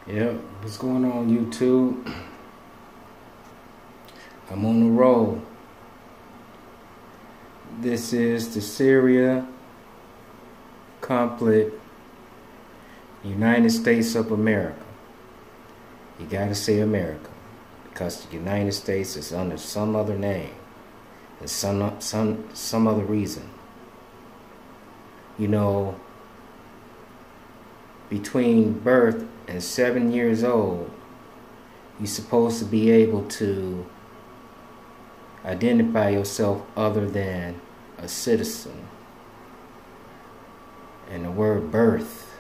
Yep, what's going on YouTube? I'm on the roll. This is the Syria conflict, United States of America. You gotta say America, because the United States is under some other name and some other reason. You know, between birth and 7 years old, you're supposed to be able to identify yourself other than a citizen. And the word birth,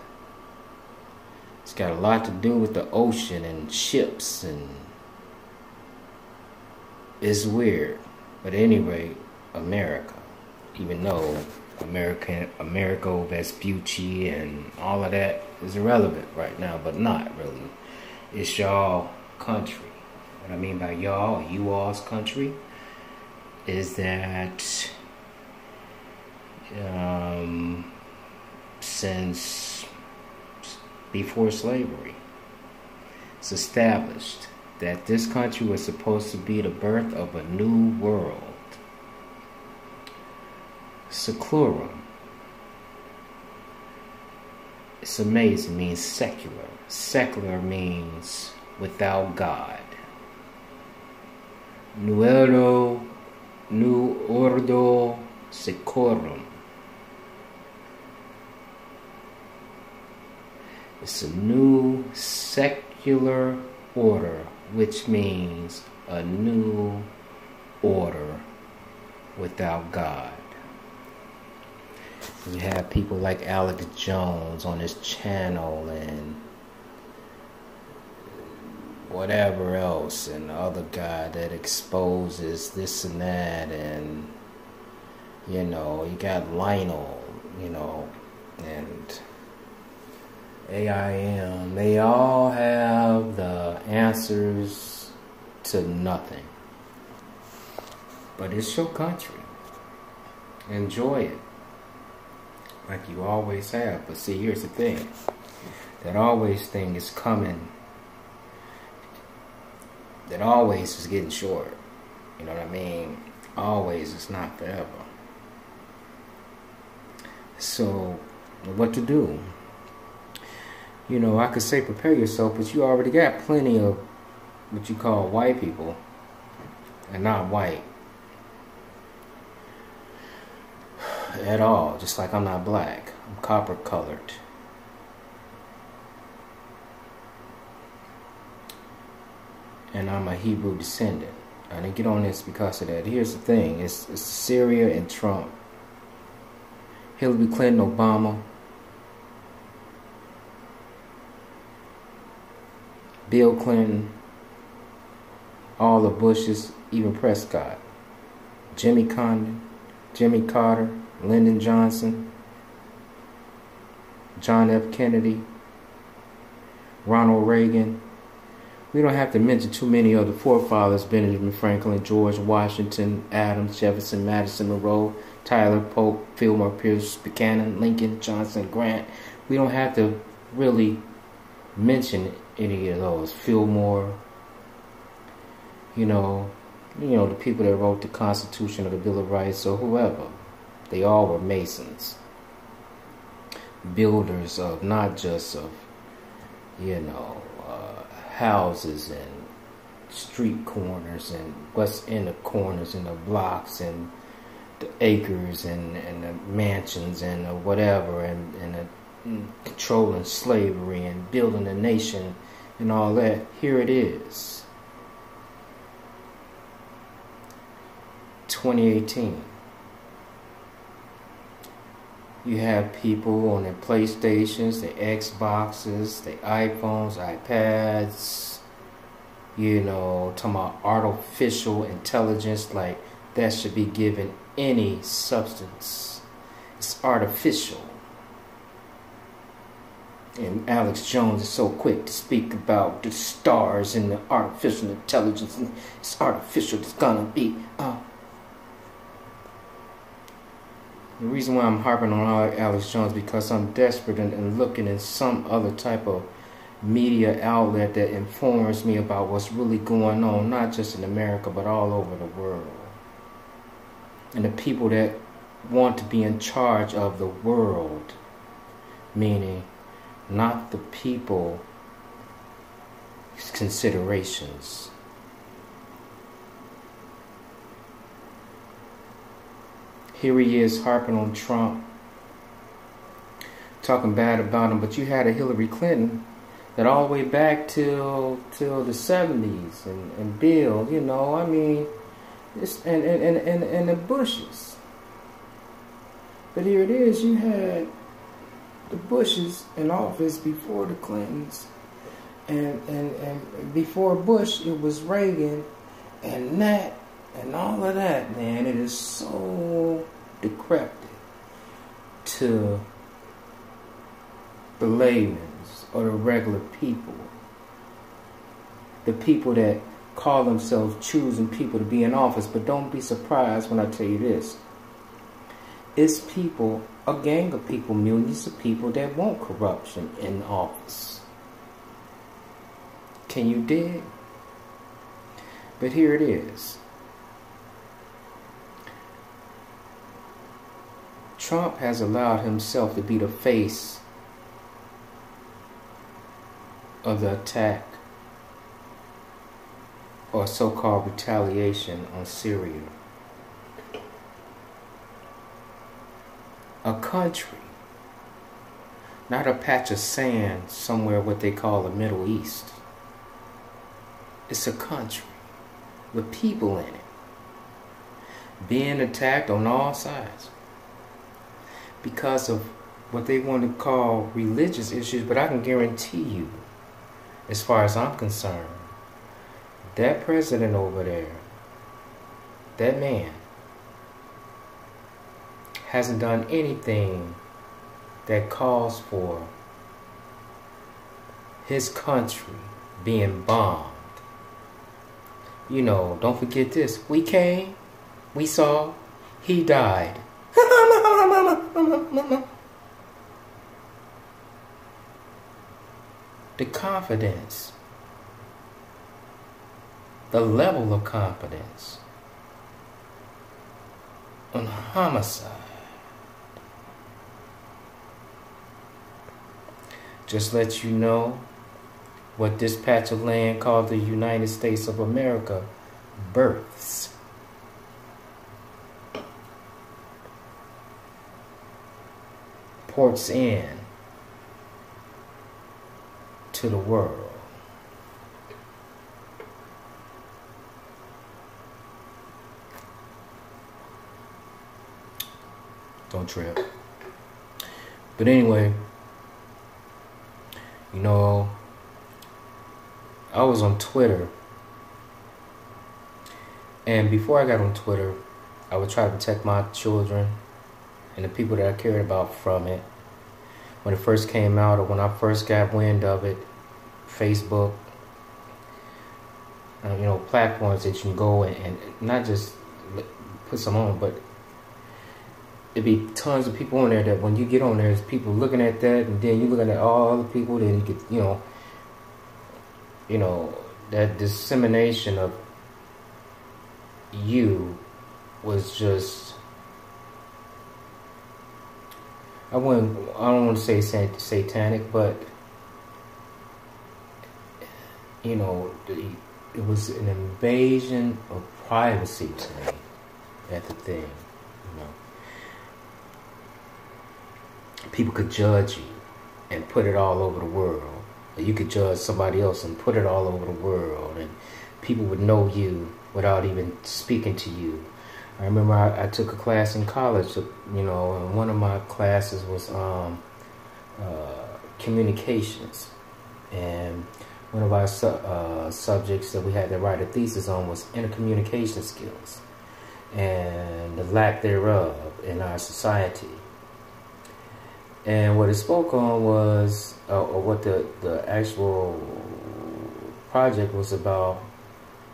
it's got a lot to do with the ocean and ships, and it's weird. But anyway, America, even though Americo Vespucci and all of that is irrelevant right now, but not really. It's y'all country. What I mean by y'all, or you all's country, is that since before slavery, it's established that this country was supposed to be the birth of a new world. Seclorum. It's amazing. It means secular. Secular means without God. New ordo secorum. It's a new secular order, which means a new order without God. You have people like Alex Jones on his channel and whatever else, and the other guy that exposes this and that, and you got Lionel, and AIM. They all have the answers to nothing. But it's your country. Enjoy it, like you always have. But see, here's the thing. That always thing is coming. That always is getting short. You know what I mean? Always is not forever. So, what to do? I could say prepare yourself, but you already got plenty of what you call white people. And not white at all. Just like I'm not black. I'm copper colored. And I'm a Hebrew descendant. I didn't get on this because of that. Here's the thing. It's Syria and Trump. Hillary Clinton, Obama. Bill Clinton. All the Bushes. Even Prescott. Jimmy Condon. Jimmy Carter. Lyndon Johnson. John F. Kennedy. Ronald Reagan. We don't have to mention too many of the forefathers: Benjamin Franklin, George Washington, Adams, Jefferson, Madison, Monroe, Tyler, Polk, Fillmore, Pierce, Buchanan, Lincoln, Johnson, Grant. We don't have to really mention any of those. Fillmore, the people that wrote the Constitution or the Bill of Rights or whoever. They all were Masons. Builders of, not just of, houses and street corners and what's in the corners and the blocks and the acres and the mansions and the whatever and controlling slavery and building a nation and all that. Here it is, 2018. You have people on their PlayStations, their Xboxes, their iPhones, iPads, talking about artificial intelligence, like that should be given any substance. It's artificial. And Alex Jones is so quick to speak about the stars and the artificial intelligence, and it's artificial, it's gonna be The reason why I'm harping on Alex Jones because I'm desperate and looking in some other type of media outlet that informs me about what's really going on, not just in America, but all over the world. And the people that want to be in charge of the world, meaning not the people's considerations. Here he is harping on Trump, talking bad about him, but you had a Hillary Clinton that all the way back till the 70s and Bill, you know, I mean, and the Bushes. But here it is, you had the Bushes in office before the Clintons, and before Bush it was Reagan and Nat and all of that, man. It is so decrepit to the layman's or the regular people, the people that call themselves choosing people to be in office. But don't be surprised when I tell you this. It's people, a gang of people, millions of people that want corruption in office. Can you dig? But here it is. Trump has allowed himself to be the face of the attack or so-called retaliation on Syria. A country, not a patch of sand somewhere what they call the Middle East. It's a country with people in it, being attacked on all sides because of what they want to call religious issues. But I can guarantee you, as far as I'm concerned, that president over there, that man, hasn't done anything that calls for his country being bombed. You know, don't forget this. We came, we saw, he died. The confidence, the level of confidence on homicide. Just let you know what this patch of land called the United States of America births. Ports in to the world. Don't trip. But anyway, you know, I was on Twitter, and before I got on Twitter, I would try to protect my children and the people that I cared about from it. When it first came out, or when I first got wind of it, Facebook, you know, platforms that you can go and not just put some on, but it'd be tons of people on there that when you get on there, there's people looking at that, and then you're looking at all the people, then you get, you know, that dissemination of you was just, I don't want to say satanic, but, you know, it was an invasion of privacy to me at the thing, you know. People could judge you and put it all over the world. Or you could judge somebody else and put it all over the world, and people would know you without even speaking to you. I remember I took a class in college, you know, and one of my classes was communications, and one of our subjects that we had to write a thesis on was intercommunication skills and the lack thereof in our society. And what it spoke on was, or what the actual project was about,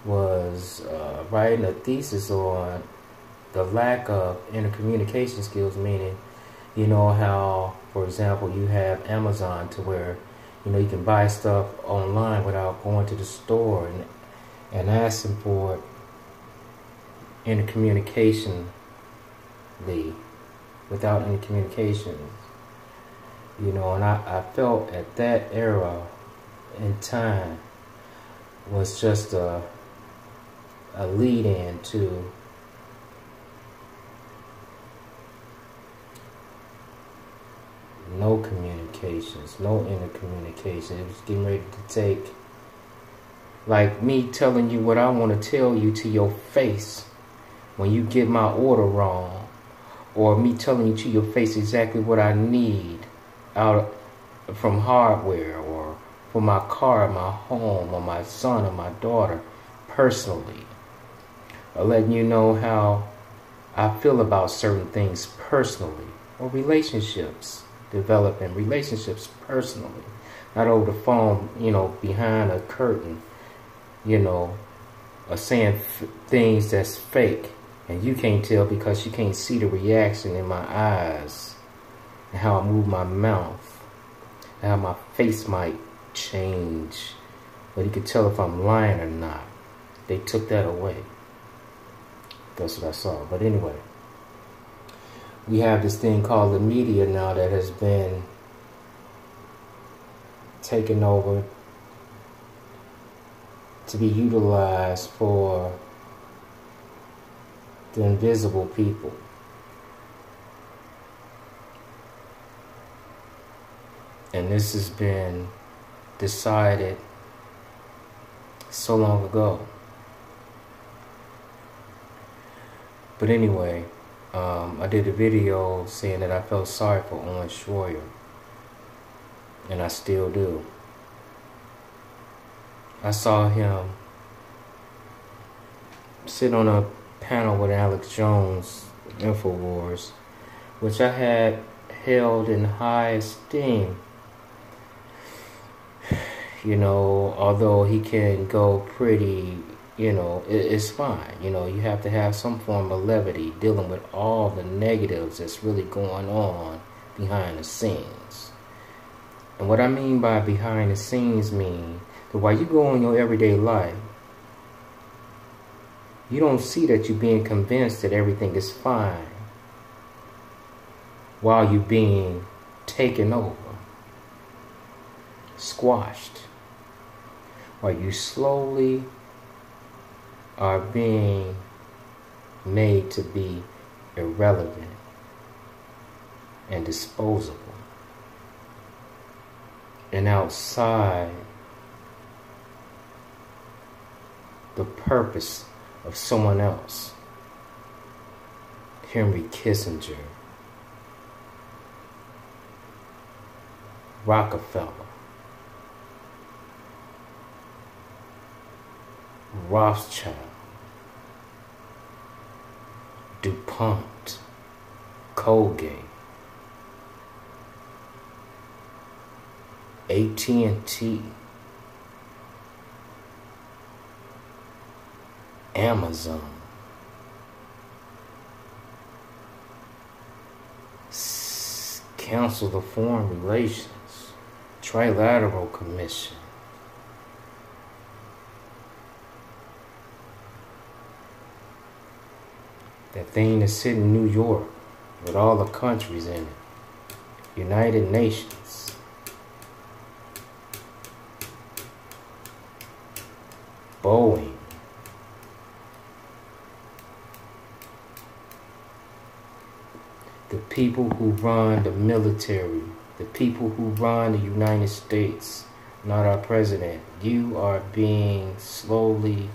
was writing a thesis on the lack of intercommunication skills, meaning, you know how, for example, you have Amazon to where You know, you can buy stuff online without going to the store and asking for it intercommunicationally, without any communication. You know, and I felt at that era in time was just a lead-in to no communications, no intercommunication. It was getting ready to take, like me telling you what I want to tell you to your face when you get my order wrong, or me telling you to your face exactly what I need out from hardware, or for my car, my home, or my son or my daughter personally, or letting you know how I feel about certain things personally, or relationships, developing relationships personally, not over the phone, you know, behind a curtain, you know, or saying things that's fake, and you can't tell because you can't see the reaction in my eyes, and how I move my mouth, and how my face might change, but you could tell if I'm lying or not. They took that away. That's what I saw. But anyway, we have this thing called the media now that has been taken over to be utilized for the invisible people. And this has been decided so long ago. But anyway, I did a video saying that I felt sorry for Owen Shroyer, and I still do. I saw him sit on a panel with Alex Jones, Infowars, which I had held in high esteem. You know, although he can go pretty, you know, it's fine. You know, you have to have some form of levity dealing with all the negatives that's really going on behind the scenes. And what I mean by behind the scenes mean that while you go in your everyday life, you don't see that you're being convinced that everything is fine while you're being taken over, squashed, while you slowly are being made to be irrelevant and disposable and outside the purpose of someone else. Henry Kissinger, Rockefeller, Rothschild, DuPont, Colgate, AT&T, Amazon, Council of Foreign Relations, Trilateral Commission, that thing that's sitting in New York with all the countries in it, United Nations, Boeing, the people who run the military, the people who run the United States, not our president. You are being slowly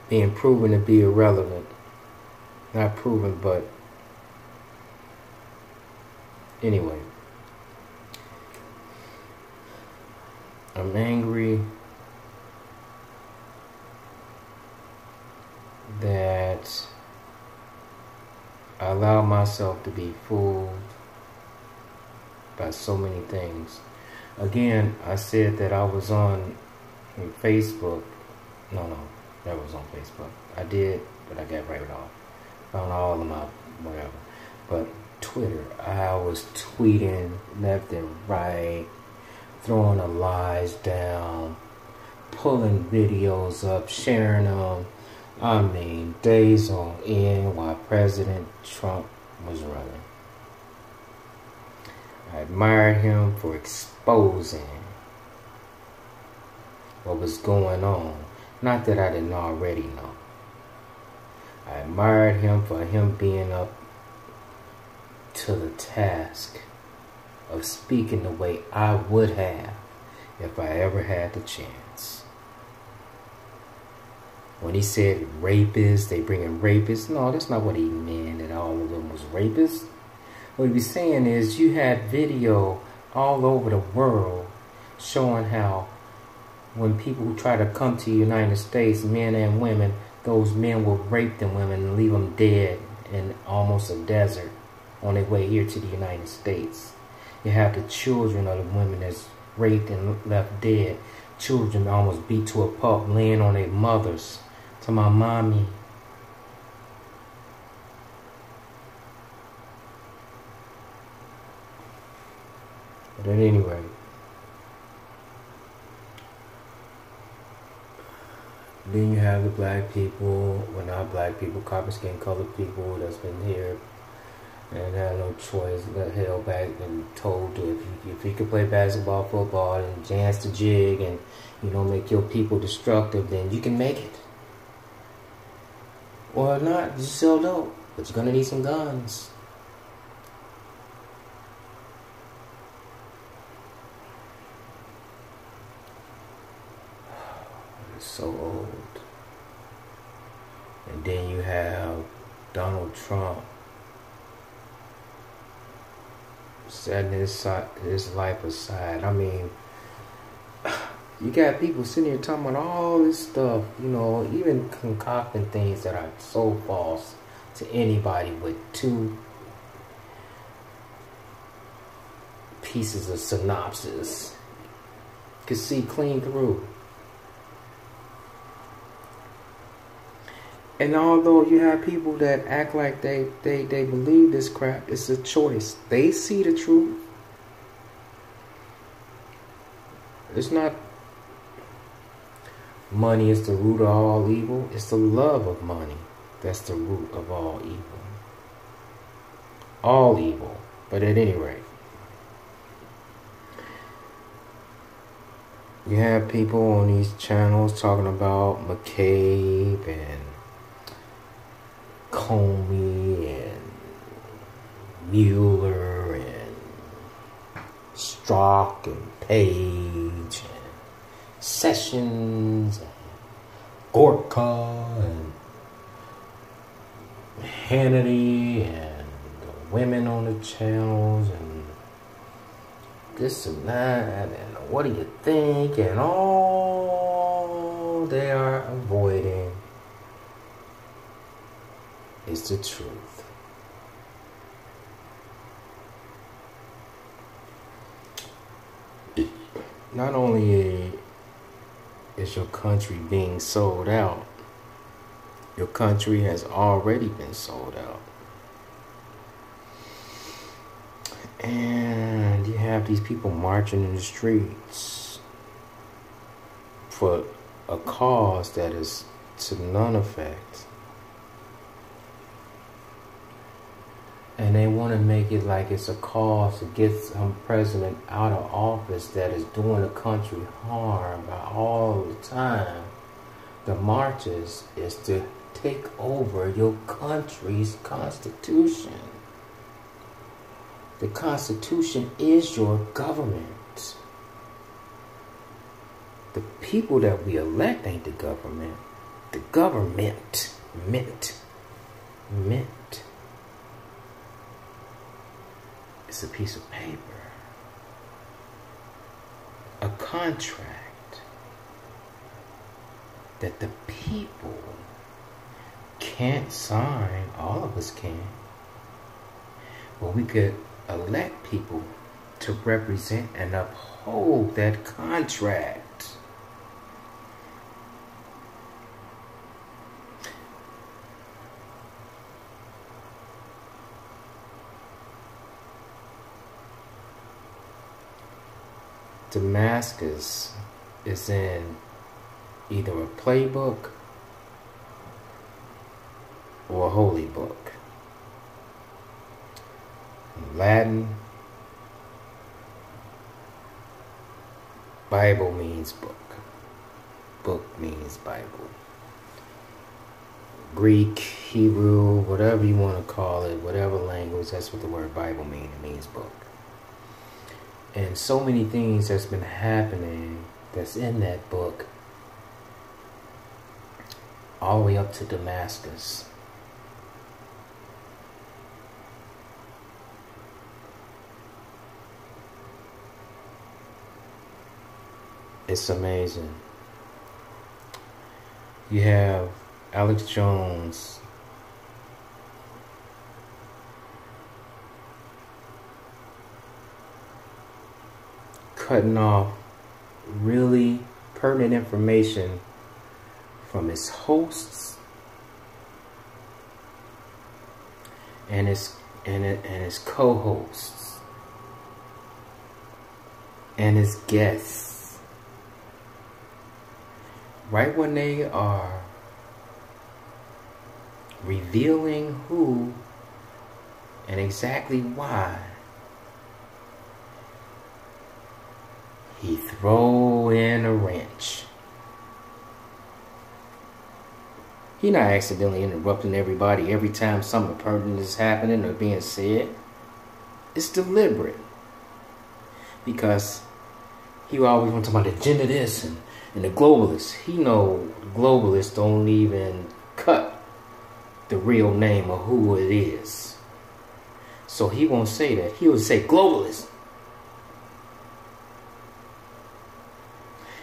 being proven to be irrelevant. Not proven, but anyway. I'm angry that I allow myself to be fooled by so many things. Again, I said that I was on Facebook No, that was on Facebook. I did, but I got right off. Found all of my whatever. But Twitter, I was tweeting left and right, throwing the lies down, pulling videos up, sharing them. I mean, days on end while President Trump was running. I admired him for exposing what was going on. Not that I didn't already know. I admired him for him being up to the task of speaking the way I would have if I ever had the chance. When he said rapists, they bring in rapists. No, that's not what he meant, that all of them was rapists. What he was saying is you had video all over the world showing how when people try to come to the United States, men and women, those men will rape them women and leave them dead in almost a desert on their way here to the United States. You have the children of the women that's raped and left dead. Children almost beat to a pulp, laying on their mothers. To my mommy. But at any rate, then you have the black people, well not black people, copper skin colored people that's been here and had no choice, got held back and told if you could play basketball, football, and dance the jig and you don't make your people destructive, then you can make it. Or not, you still don't, but you're gonna need some guns. It's so old. And then you have Donald Trump setting his life aside. I mean, you got people sitting here talking about all this stuff, you know, even concocting things that are so false to anybody with 2 pieces of synopsis. You can see clean through. And although you have people that act like they believe this crap, it's a choice. They see the truth. It's not money is the root of all evil. It's the love of money that's the root of all evil. All evil. But at any rate, you have people on these channels talking about McCabe and Comey and Mueller and Strzok and Page and Sessions and Gorka and Hannity and the women on the channels and this and that and what do you think, and all they are avoiding is the truth. Not only is your country being sold out, your country has already been sold out. And you have these people marching in the streets for a cause that is to none effect. And they want to make it like it's a cause to get some president out of office that is doing the country harm by all the time. The marches is to take over your country's constitution. The Constitution is your government. The people that we elect ain't the government. The government, mint. It's a piece of paper. A contract that the people can't sign. All of us can. But we could elect people to represent and uphold that contract. Damascus is in either a playbook or a holy book. In Latin, Bible means book. Book means Bible. Greek, Hebrew, whatever you want to call it, whatever language, that's what the word Bible means. It means book. And so many things that's been happening that's in that book all the way up to Damascus. It's amazing. You have Alex Jones cutting off really pertinent information from his hosts and his co-hosts and his guests, right when they are revealing who and exactly why, he throw in a wrench. He not accidentally interrupting everybody every time something pertinent is happening or being said. It's deliberate. Because he always want to talk about the agenda this and the globalists. He know the globalists don't even cut the real name of who it is. So he won't say that. He will say globalist.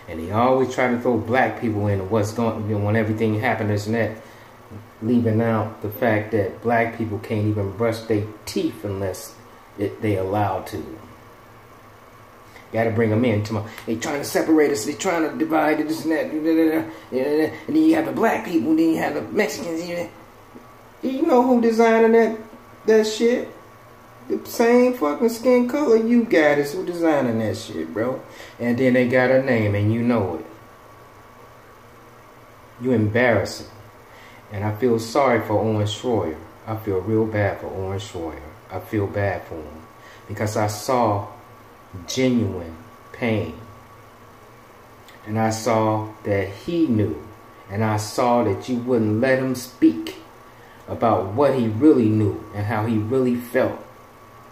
And he always try to throw black people in what's going, you know, when everything happens and that, leaving out the fact that black people can't even brush their teeth unless they allowed to. Got to bring them in. They trying to separate us. They trying to divide this and that. And then you have the black people. Then you have the Mexicans. You know who designing that shit? The same fucking skin color you got is who designing that shit, bro. And then they got a name and you know it. You embarrassing. And I feel sorry for Owen Shroyer. I feel real bad for Owen Shroyer. I feel bad for him. Because I saw genuine pain. And I saw that he knew. And I saw that you wouldn't let him speak about what he really knew and how he really felt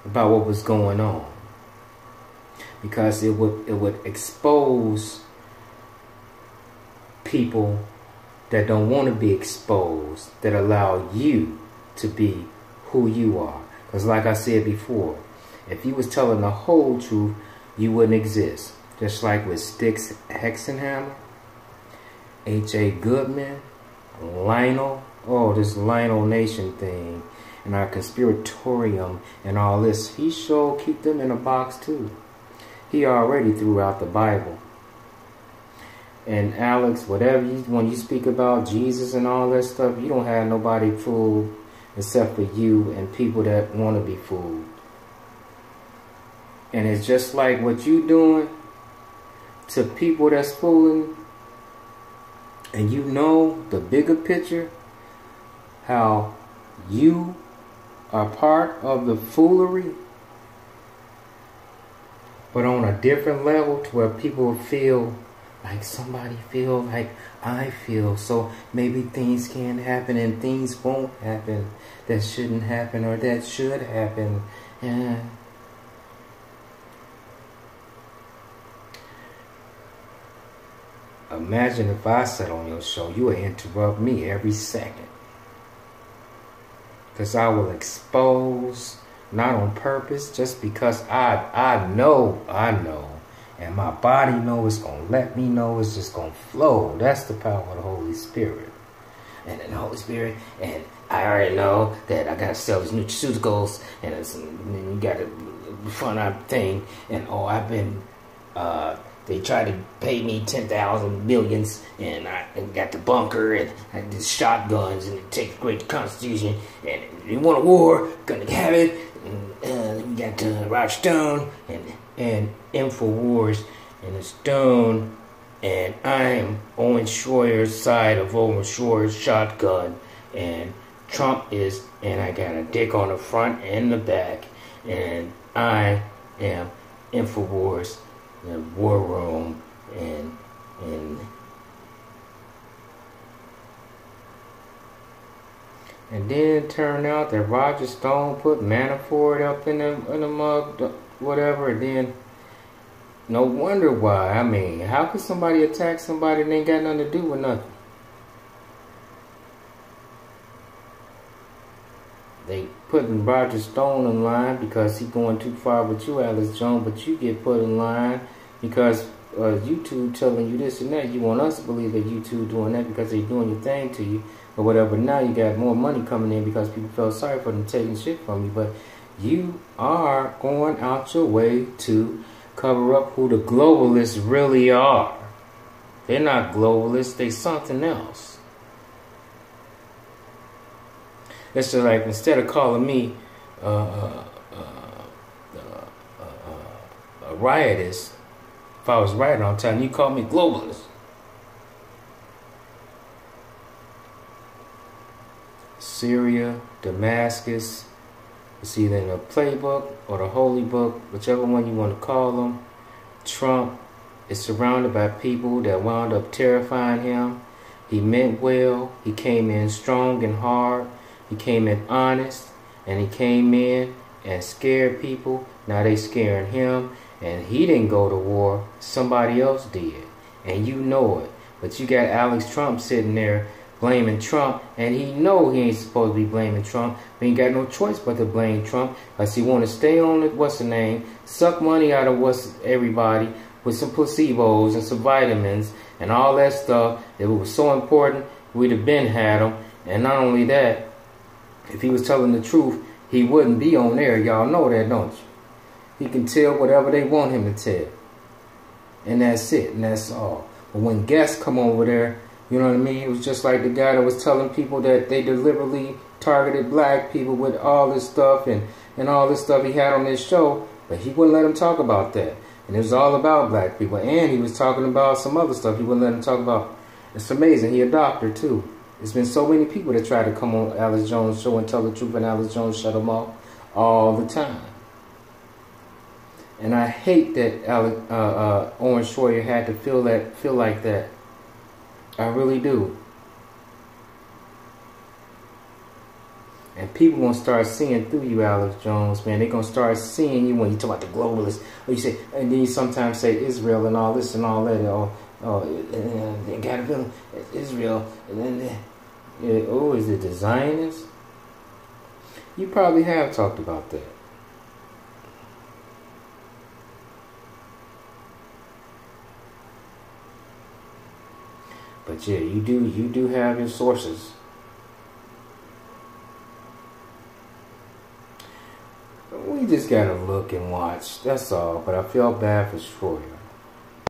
about what was going on, because it would expose people that don't want to be exposed, that allow you to be who you are. Because like I said before, if you was telling the whole truth, you wouldn't exist. Just like with Styx Hexenhammer, H.A. Goodman, Lionel, this Lionel Nation thing, and our conspiratorium and all this, he sure keep them in a box too. He already threw out the Bible. And Alex, when you speak about Jesus and all that stuff, you don't have nobody fooled except for you and people that want to be fooled. And it's just like what you doing to people that's fooling, and you know the bigger picture, how you are part of the foolery, but on a different level to where people feel like somebody feel like I feel, so maybe things can happen and things won't happen that shouldn't happen or that should happen. Yeah. Imagine if I sat on your show, you would interrupt me every second. Because I will expose, not on purpose, just because I know, and my body knows, it's going to let me know, it's just going to flow. That's the power of the Holy Spirit. And then the Holy Spirit, and I already know that I got to sell these nutraceuticals, and you got to fund our thing, and I've been, they tried to pay me 10,000 millions, and I got the bunker, and I did shotguns, and it takes great Constitution, and they want a war, gonna have it, and we got Roger Stone, and Infowars, in a stone, and I'm on Shroyer's side of Owen Shroyer's shotgun, and Trump is, and I got a dick on the front and the back, and I am Infowars, the war room, and then it turned out that Roger Stone put Manafort up in the mug, whatever, and then no wonder why. I mean, how could somebody attack somebody that ain't got nothing to do with nothing? They putting Roger Stone in line because he going too far with you, Alex Jones, but you get put in line because YouTube telling you this and that. You want us to believe that YouTube doing that because they doing your thing to you or whatever. Now you got more money coming in because people felt sorry for them taking shit from you, but you are going out your way to cover up who the globalists really are. They're not globalists, they something else. It's just like, instead of calling me a riotist, if I was rioting all the time, you call me globalist. Syria, Damascus, it's either in the playbook or the holy book, whichever one you want to call them. Trump is surrounded by people that wound up terrifying him. He meant well. He came in strong and hard. He came in honest, and he came in and scared people. Now they scaring him, and he didn't go to war. Somebody else did, and you know it. But you got Alex Trump sitting there blaming Trump, and he know he ain't supposed to be blaming Trump. But he ain't got no choice but to blame Trump, because he want to stay on it, what's the name, suck money out of everybody with some placebos and some vitamins and all that stuff. If it was so important, we'd have been had him. And not only that, if he was telling the truth, he wouldn't be on there. Y'all know that, don't you? He can tell whatever they want him to tell. And that's it, and that's all. But when guests come over there, you know what I mean? It was just like the guy that was telling people that they deliberately targeted black people with all this stuff and all this stuff he had on his show. But he wouldn't let him talk about that. And it was all about black people. And he was talking about some other stuff he wouldn't let him talk about. It's amazing. He a doctor, too. There's been so many people that try to come on Alex Jones' show and tell the truth, and Alex Jones shut them off all the time. And I hate that Owen Shroyer had to feel like that. I really do. And people gonna start seeing through you, Alex Jones, man. They gonna start seeing you when you talk about the globalists, or you say, and then you sometimes say Israel and all this and all that. They got a feeling Israel, and then is it the Zionists? You probably have talked about that. But yeah, you do have your sources. We just gotta look and watch. That's all. But I feel bad for Shroyer.